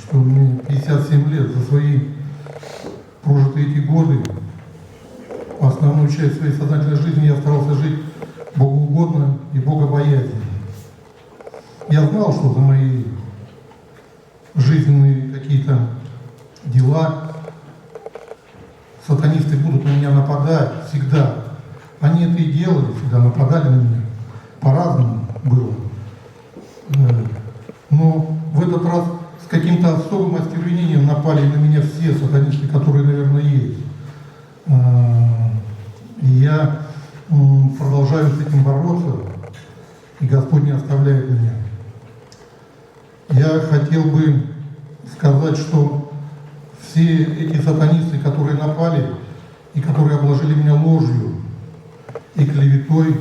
что мне 57 лет, за свои прожитые эти годы, основную часть своей сознательной жизни я старался жить богоугодно и богобоязненно. Я знал, что за мои жизненные какие-то дела сатанисты будут на меня нападать всегда. Они это и делали, всегда нападали на меня. По-разному было. Но в этот раз с каким-то особым остервенением напали на меня все сатанисты, которые, наверное, есть. И я продолжаю с этим бороться, и Господь не оставляет меня. Я хотел бы сказать, что все эти сатанисты, которые напали и которые обложили меня ложью и клеветой,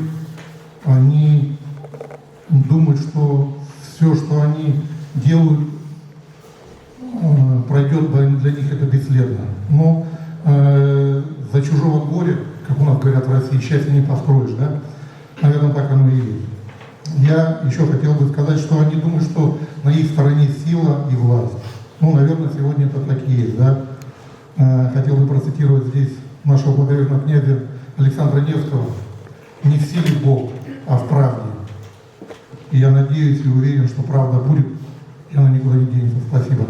они думают, что все, что они делают, пройдет для них это бесследно. Но за чужого горя, как у нас говорят в России, счастья не построишь, да? Наверное, так оно и есть. Я еще хотел бы сказать, что они думают, что на их стороне сила и власть. Ну, наверное, сегодня это так и есть, да? Хотел бы процитировать здесь нашего благоверного князя Александра Невского. Не в силе Бог, а в правде. И я надеюсь и уверен, что правда будет, и она никуда не денется. Спасибо.